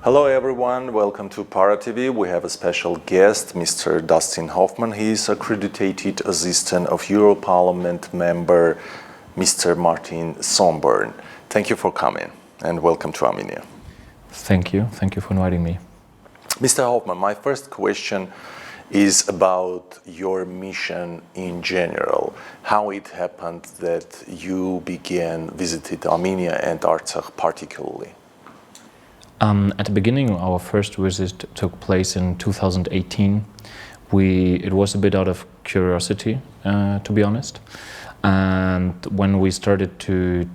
Hello everyone, welcome to Para TV. We have a special guest, Mr. Dasthín Hofmman. He is accredited assistant of Euro Parliament member, Mr. Mարտին Զոնբորնի. Thank you for coming and welcome to Armenia. Thank you for inviting me. Mr. Hofmman, my first question is about your mission in general. How it happened that you began visiting Armenia and Artsakh particularly? At the beginning, our first visit took place in 2018. It was a bit out of curiosity, to be honest. And when we started to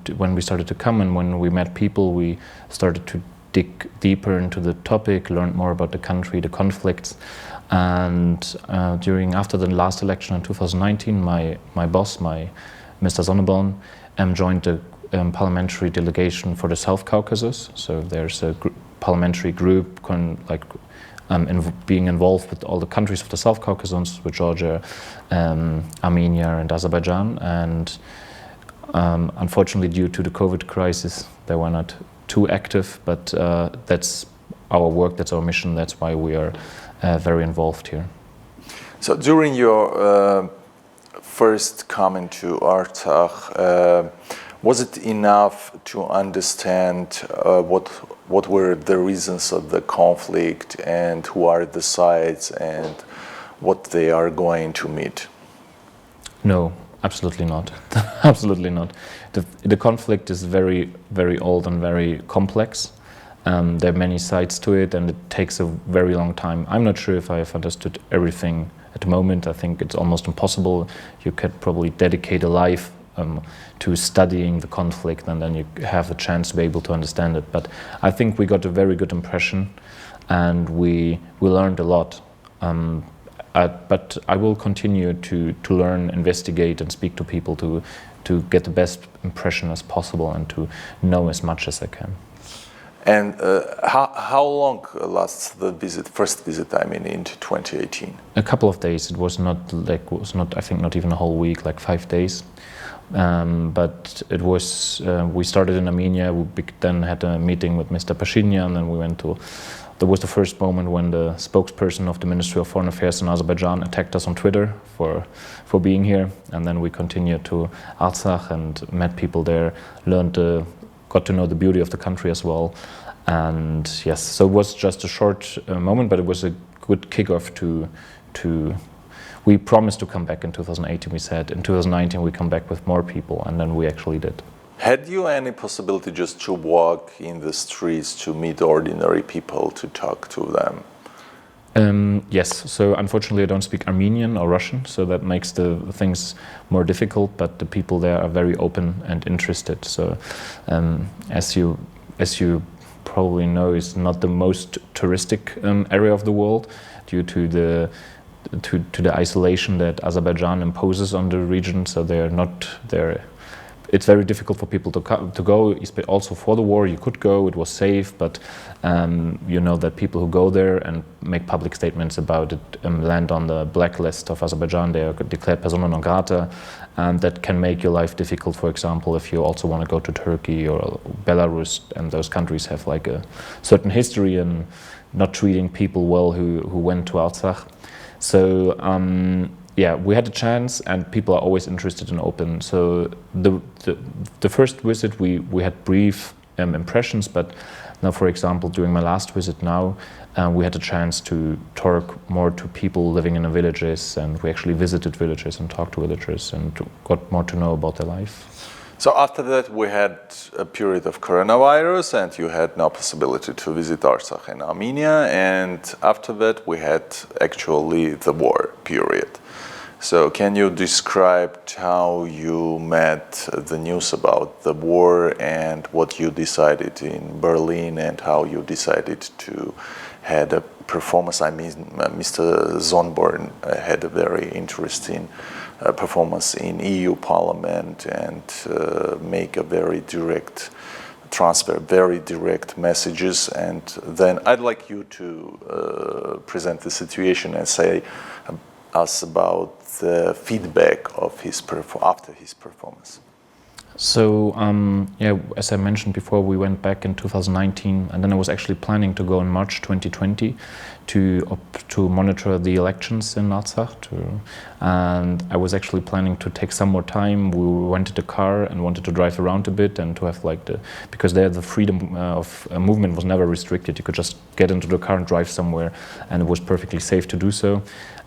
come and when we met people, we started to dig deeper into the topic, learned more about the country, the conflicts. And after the last election in 2019, my boss, Mr. Zonnebon, joined the parliamentary delegation for the South Caucasus. So there's a parliamentary group being involved with all the countries of the South Caucasus, with Georgia, Armenia and Azerbaijan. And unfortunately, due to the COVID crisis, they were not too active, but that's our work, that's our mission, that's why we are very involved here. So during your first coming to Artsakh, was it enough to understand what were the reasons of the conflict and who are the sides and what they are going to meet? No, absolutely not. Absolutely not. The conflict is very, very old and very complex. There are many sides to it and it takes a very long time. I'm not sure if I have understood everything at the moment. I think it's almost impossible. You could probably dedicate a life to studying the conflict and then you have the chance to be able to understand it. But I think we got a very good impression and we learned a lot. But I will continue to learn, investigate and speak to people to get the best impression as possible and to know as much as I can. And how long lasts the first visit, into 2018? A couple of days. It was not, I think not even a whole week, like 5 days. But it was, we started in Armenia, we then had a meeting with Mr. Pashinyan, and there was the first moment when the spokesperson of the Ministry of Foreign Affairs in Azerbaijan attacked us on Twitter for being here. And then we continued to Artsakh and met people there, got to know the beauty of the country as well. And yes, so it was just a short moment, but it was a good kickoff to we promised to come back in 2018, we said. In 2019 we come back with more people, and then we actually did. Had you any possibility just to walk in the streets, to meet ordinary people, to talk to them? Yes, so unfortunately I don't speak Armenian or Russian, so that makes the things more difficult, but the people there are very open and interested. So as you probably know, it's not the most touristic area of the world due to the isolation that Azerbaijan imposes on the region. So it's very difficult for people to go. Also for the war, you could go, it was safe, but you know that people who go there and make public statements about it land on the blacklist of Azerbaijan. They are declared persona non grata, and that can make your life difficult. For example, if you also want to go to Turkey or Belarus, and those countries have like a certain history in not treating people well who went to Artsakh. So yeah, we had a chance, and people are always interested and open. So the first visit we had brief impressions, but now, for example, during my last visit now, we had a chance to talk more to people living in the villages, and we actually visited villages and talked to villagers and got more to know about their life. So after that we had a period of coronavirus and you had no possibility to visit Artsakh and Armenia, and after that we had actually the war period. So can you describe how you met the news about the war and what you decided in Berlin and how you decided to had a performance? Mr. Zonneborn had a very interesting performance in EU Parliament and make a very direct transfer, very direct messages. And then I'd like you to present the situation and say us about the feedback of after his performance. So, yeah, as I mentioned before, we went back in 2019, and then I was actually planning to go in March 2020 to monitor the elections in Artsakh. And I was actually planning to take some more time. We rented a car and wanted to drive around a bit and to have because there the freedom of movement was never restricted. You could just get into the car and drive somewhere, and it was perfectly safe to do so.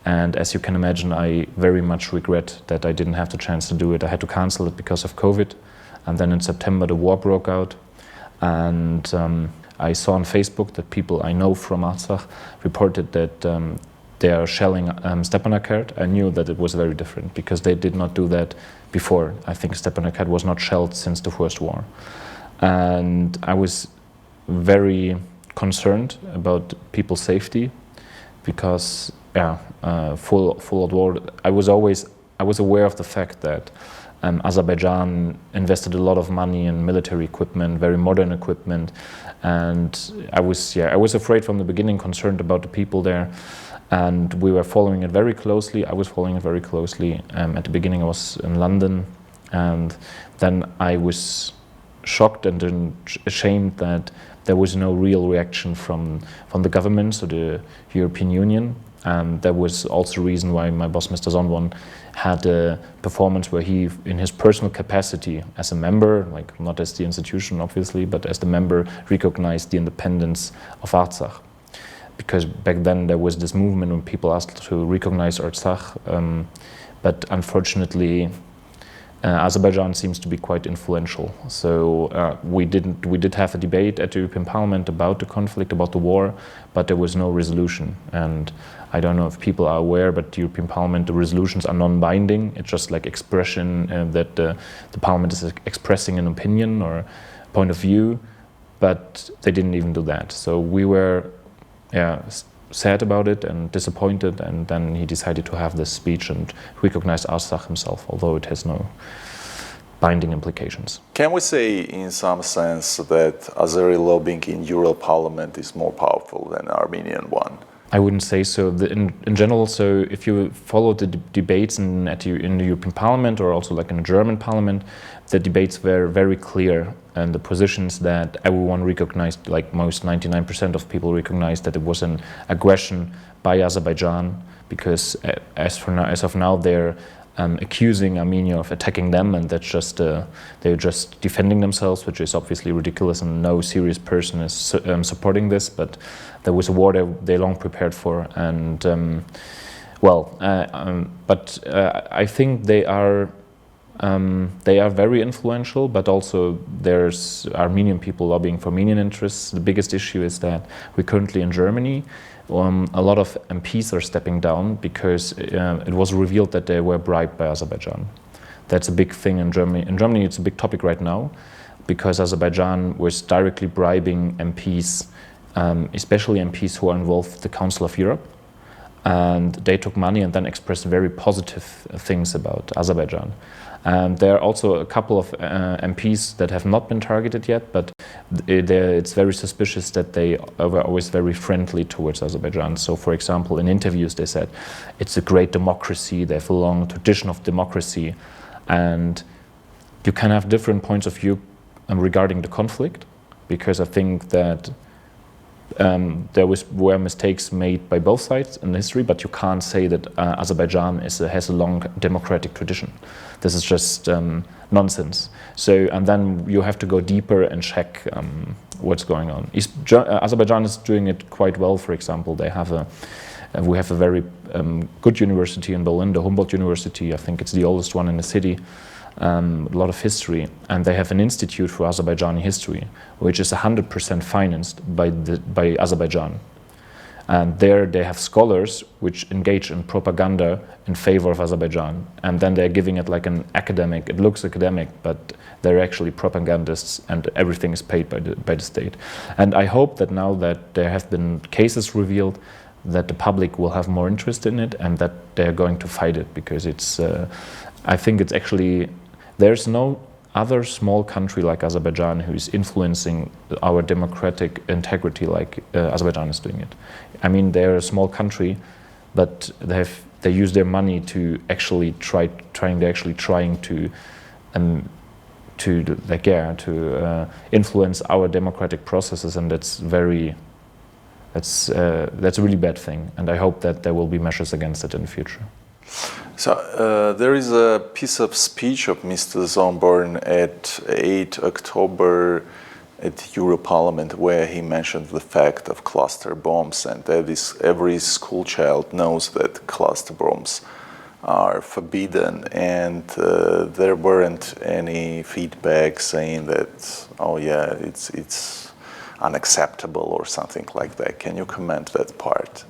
And as you can imagine, I very much regret that I didn't have the chance to do it. I had to cancel it because of COVID. And then in September, the war broke out. And I saw on Facebook that people I know from Artsakh reported that they are shelling Stepanakert. I knew that it was very different because they did not do that before. I think Stepanakert was not shelled since the First War. And I was very concerned about people's safety because full of war. I was aware of the fact that Azerbaijan invested a lot of money in military equipment, very modern equipment, and I was afraid from the beginning, concerned about the people there, and we were following it very closely. I was following it very closely. At the beginning, I was in London, and then I was shocked and ashamed that there was no real reaction from the government, so the European Union. And that was also the reason why my boss, Mr. Zondborn, had a performance where he, in his personal capacity as a member, not as the institution obviously, but as the member, recognized the independence of Artsakh. Because back then there was this movement when people asked to recognize Artsakh, but unfortunately Azerbaijan seems to be quite influential. So we did have a debate at the European Parliament about the conflict, about the war, but there was no resolution. And I don't know if people are aware, but the European Parliament, the resolutions are non-binding. It's just like expression that the Parliament is expressing an opinion or point of view, but they didn't even do that. So we were sad about it and disappointed, and then he decided to have this speech and recognize Artsakh himself, although it has no binding implications. Can we say in some sense that Azeri lobbying in Euro Parliament is more powerful than Armenian one? I wouldn't say so. In general, so if you follow the debates in the European Parliament or also in the German Parliament, the debates were very clear, and the positions that everyone recognized, most 99% of people recognized that it was an aggression by Azerbaijan, because as of now they're accusing Armenia of attacking them, and that's just they're just defending themselves, which is obviously ridiculous, and no serious person is supporting this. But there was a war they long prepared for, and I think they are very influential, but also there's Armenian people lobbying for Armenian interests. The biggest issue is that we're currently in Germany. A lot of MPs are stepping down because it was revealed that they were bribed by Azerbaijan. That's a big thing in Germany. In Germany, it's a big topic right now because Azerbaijan was directly bribing MPs, especially MPs who are involved with the Council of Europe. And they took money and then expressed very positive things about Azerbaijan. And there are also a couple of MPs that have not been targeted yet, but it's very suspicious that they were always very friendly towards Azerbaijan. So, for example, in interviews they said it's a great democracy, they have a long tradition of democracy, and you can have different points of view regarding the conflict, because I think that there were mistakes made by both sides in history, but you can't say that Azerbaijan has a long democratic tradition. This is just nonsense. So, and then you have to go deeper and check what's going on. Azerbaijan is doing it quite well. For example, we have a very good university in Berlin, the Humboldt University. I think it's the oldest one in the city. A lot of history, and they have an institute for Azerbaijani history, which is 100% financed by Azerbaijan. And there they have scholars which engage in propaganda in favor of Azerbaijan, and then they're giving it like an academic. It looks academic, but they're actually propagandists, and everything is paid by the state. And I hope that now that there have been cases revealed, that the public will have more interest in it, and that they're going to fight it, because it's. I think it's actually. There's no other small country like Azerbaijan who is influencing our democratic integrity like Azerbaijan is doing it. I mean, they're a small country, but they use their money to actually trying to influence our democratic processes, and that's a really bad thing. And I hope that there will be measures against it in the future. So there is a piece of speech of Mr. Zomborn at 8 October at Euro Parliament where he mentioned the fact of cluster bombs, and every school child knows that cluster bombs are forbidden, and there weren't any feedback saying that, oh yeah, it's unacceptable or something like that. Can you comment that part?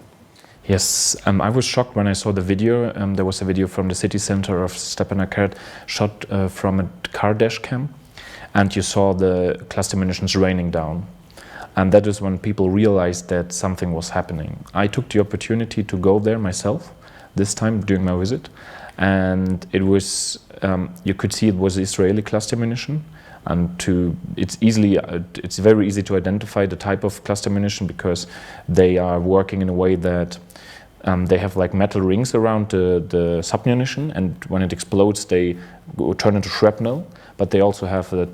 Yes, I was shocked when I saw the video. There was a video from the city center of Stepanakert shot from a car dash cam, and you saw the cluster munitions raining down. And that is when people realized that something was happening. I took the opportunity to go there myself, this time during my visit, and it was, you could see it was Israeli cluster munition. And it's very easy to identify the type of cluster munition because they are working in a way that they have like metal rings around the submunition, and when it explodes they turn into shrapnel, but they also have a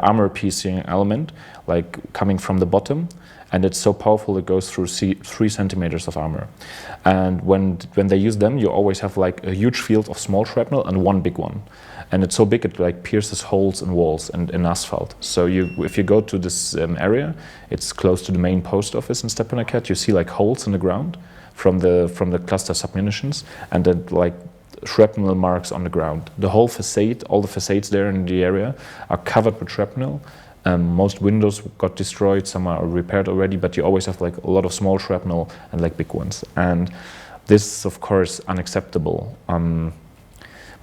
armor piercing element like coming from the bottom, and it's so powerful it goes through 3 centimeters of armor. And when they use them, you always have like a huge field of small shrapnel and one big one. And it's so big it like pierces holes in walls and in asphalt. So if you go to this area, it's close to the main post office in Stepanakert, you see like holes in the ground from the cluster submunitions, and then like shrapnel marks on the ground. The whole facade, all the facades there in the area are covered with shrapnel. Most windows got destroyed, some are repaired already, but you always have like a lot of small shrapnel and like big ones. And this is of course unacceptable.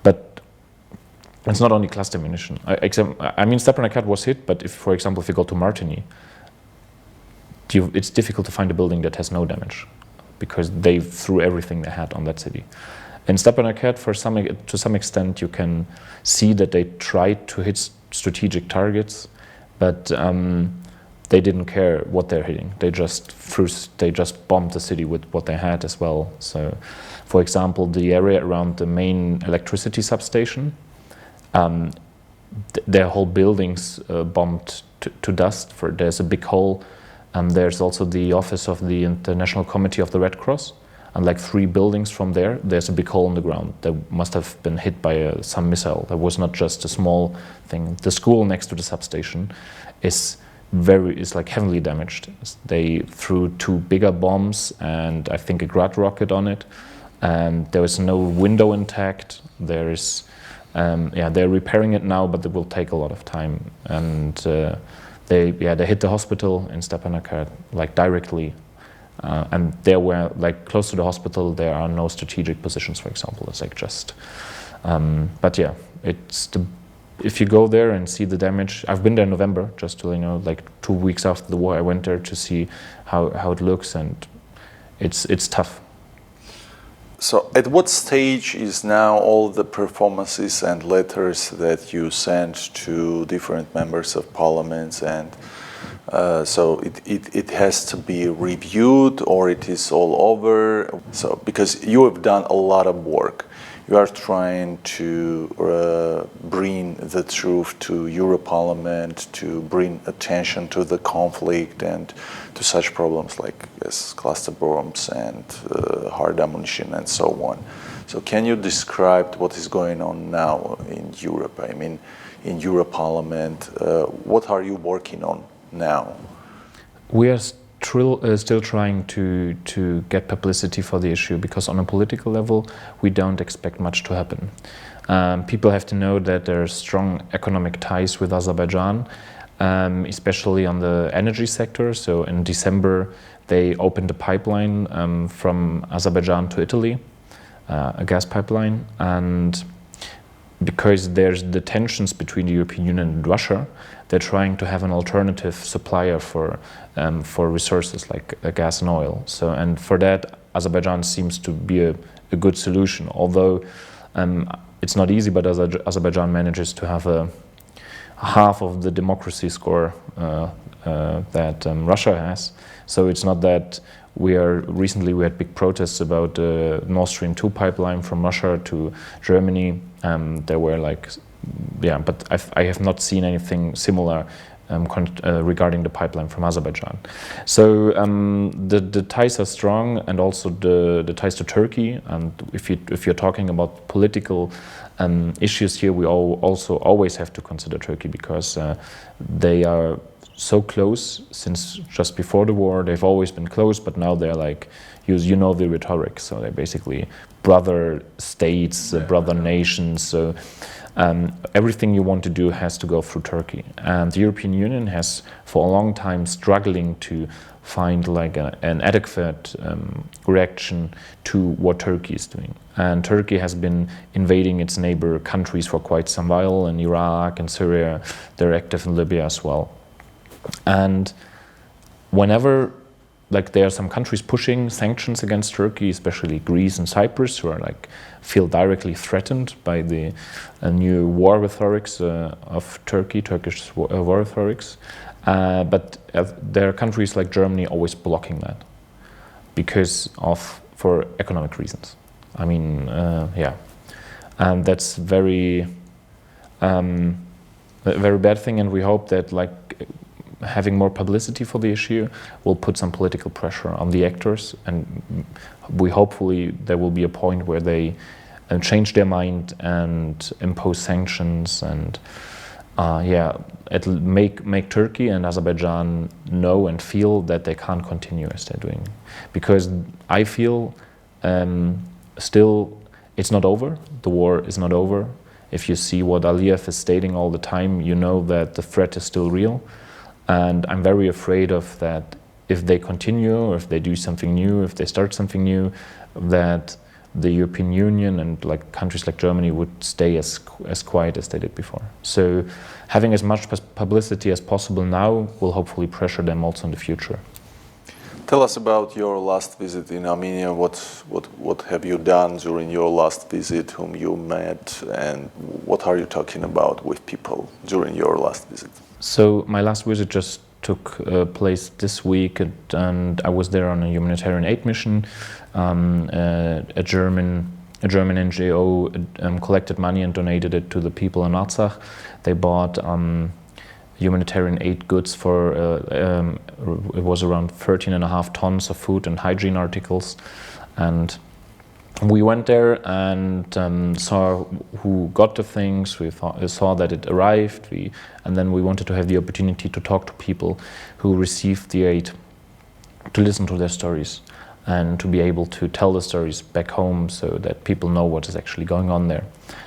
But it's not only cluster munition. I mean, Stepanakert was hit, but for example, if you go to Martini, it's difficult to find a building that has no damage because they threw everything they had on that city. In Stepanakert, to some extent, you can see that they tried to hit strategic targets, but they didn't care what they're hitting. They just bombed the city with what they had as well. So, for example, the area around the main electricity substation, their whole buildings bombed to dust. There's a big hole. There's also the office of the International Committee of the Red Cross, and like 3 buildings from there's a big hole in the ground that must have been hit by some missile. That was not just a small thing. The school next to the substation is like heavily damaged. They threw 2 bigger bombs and I think a Grad rocket on it, and there was no window intact. There is, they're repairing it now, but it will take a lot of time. And they hit the hospital in Stepanakert like directly. And there were like close to the hospital, there are no strategic positions, for example. It's like just, but yeah, if you go there and see the damage, I've been there in November, just to, like 2 weeks after the war, I went there to see how it looks, and it's tough. So at what stage is now all the performances and letters that you sent to different members of parliaments, and so it has to be reviewed, or it is all over? So because you have done a lot of work, you are trying to bring the truth to Europarliament, to bring attention to the conflict and to such problems like cluster bombs and hard ammunition and so on. So can you describe what is going on now in Europe? I mean, in Europarliament, what are you working on now? We are still trying to get publicity for the issue, because on a political level we don't expect much to happen. People have to know that there are strong economic ties with Azerbaijan, especially on the energy sector. So in December they opened a pipeline from Azerbaijan to Italy, a gas pipeline, and because there's the tensions between the European Union and Russia, they're trying to have an alternative supplier for resources like gas and oil. So, and for that, Azerbaijan seems to be a good solution. Although it's not easy, but Azerbaijan manages to have a half of the democracy score that Russia has. So it's not that recently we had big protests about the Nord Stream 2 pipeline from Russia to Germany. There were like yeah, but I have not seen anything similar regarding the pipeline from Azerbaijan. So the ties are strong, and also the ties to Turkey. And if you're talking about political issues here, we also always have to consider Turkey, because they are so close since just before the war. They've always been close, but now they're like, you know the rhetoric. So they're basically brother states, brother nations. So everything you want to do has to go through Turkey. And the European Union has for a long time struggling to find like an adequate reaction to what Turkey is doing. And Turkey has been invading its neighbor countries for quite some while, in Iraq and Syria. They're active in Libya as well. And whenever like there are some countries pushing sanctions against Turkey, especially Greece and Cyprus, who are like feel directly threatened by the new war rhetorics of Turkish war rhetorics. But there are countries like Germany always blocking that for economic reasons. I mean, yeah, and that's very a very bad thing. And we hope that like having more publicity for the issue will put some political pressure on the actors, and hopefully there will be a point where they change their mind and impose sanctions, and it'll make Turkey and Azerbaijan know and feel that they can't continue as they're doing, because I feel still it's not over. The war is not over. If you see what Aliyev is stating all the time, you know that the threat is still real. And I'm very afraid of that if they continue, or if they do something new, if they start something new, that the European Union and like countries like Germany would stay as quiet as they did before. So having as much publicity as possible now will hopefully pressure them also in the future. Tell us about your last visit in Armenia. What have you done during your last visit, whom you met, and what are you talking about with people during your last visit? So my last visit just took place this week, and I was there on a humanitarian aid mission. A German NGO collected money and donated it to the people in Artsakh. They bought humanitarian aid goods for it was around 13.5 tons of food and hygiene articles, and we went there and saw who got the things. We saw that it arrived, and then we wanted to have the opportunity to talk to people who received the aid, to listen to their stories, and to be able to tell the stories back home so that people know what is actually going on there.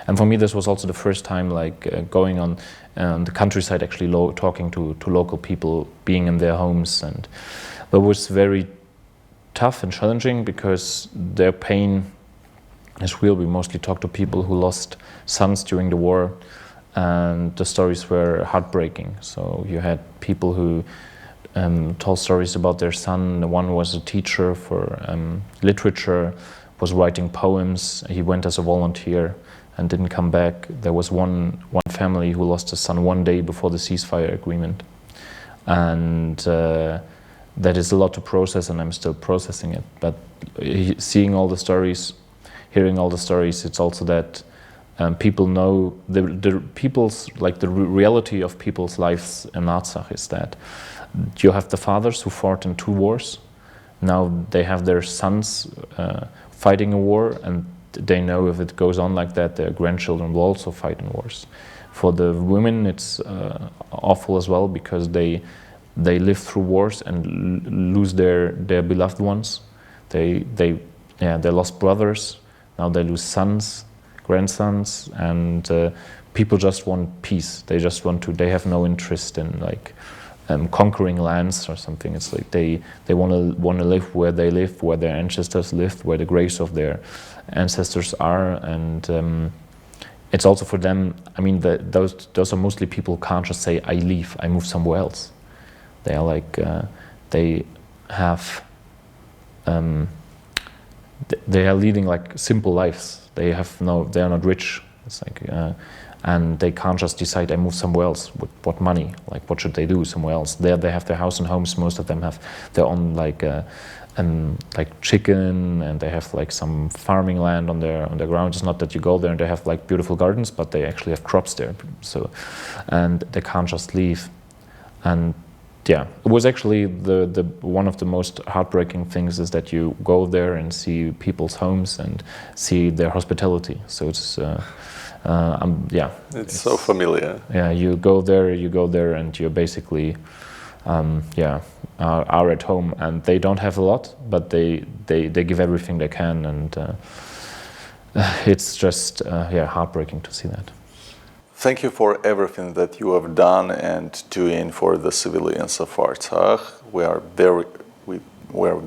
And for me, this was also the first time like going on the countryside, actually talking to local people, being in their homes, and it was very tough and challenging because their pain is real. We mostly talked to people who lost sons during the war, and the stories were heartbreaking. So you had people who told stories about their son. One was a teacher for literature, was writing poems. He went as a volunteer and didn't come back. There was one family who lost a son one day before the ceasefire agreement. And that is a lot to process, and I'm still processing it. But seeing all the stories, hearing all the stories, it's also that people know the reality of people's lives in Artsakh is that you have the fathers who fought in 2 wars. Now they have their sons fighting a war, and they know if it goes on like that, their grandchildren will also fight in wars. For the women, it's awful as well, because they live through wars and lose their beloved ones. They lost brothers. Now they lose sons, grandsons, and people just want peace. They just want to. They have no interest in like conquering lands or something. It's like they want to live where they live, where their ancestors lived, where the graves of their ancestors are, and it's also for them. I mean, those are mostly people who can't just say, "I leave, I move somewhere else." They are like they have. They are leading like simple lives. They are not rich. It's like, and they can't just decide, I move somewhere else. With what money? Like, what should they do somewhere else? There they have their house and homes. Most of them have their own like like chicken, and they have like some farming land on their ground. It's not that you go there and they have like beautiful gardens, but they actually have crops there. So, and they can't just leave. And yeah, it was actually the one of the most heartbreaking things is that you go there and see people's homes and see their hospitality. So it's yeah, it's so familiar. Yeah, you go there and you're basically yeah, are at home, and they don't have a lot, but they give everything they can, and it's just yeah, heartbreaking to see that. Thank you for everything that you have done and doing for the civilians of Artsakh. We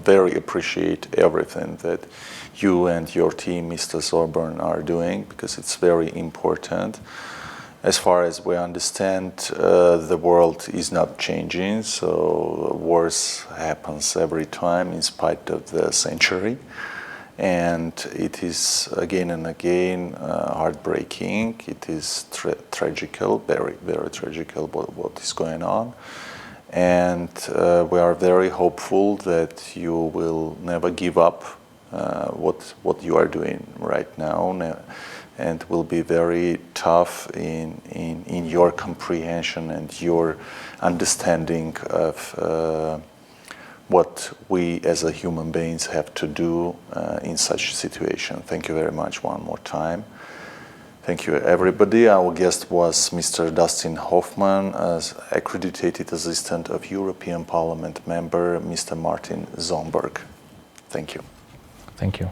very appreciate everything that you and your team, Mr. Zonborn, are doing, because it's very important. As far as we understand, the world is not changing, so wars happens every time in spite of the century. And it is again and again heartbreaking. It is tragical, very, very tragical what is going on. And we are very hopeful that you will never give up what you are doing right now, and will be very tough in your comprehension and your understanding of what we as a human beings have to do in such a situation. Thank you very much one more time. Thank you, everybody. Our guest was Mr. Dasթին Հոֆմանը, as accredited assistant of European Parliament member, Mr. Mարտին Զոնբորնի. Thank you. Thank you.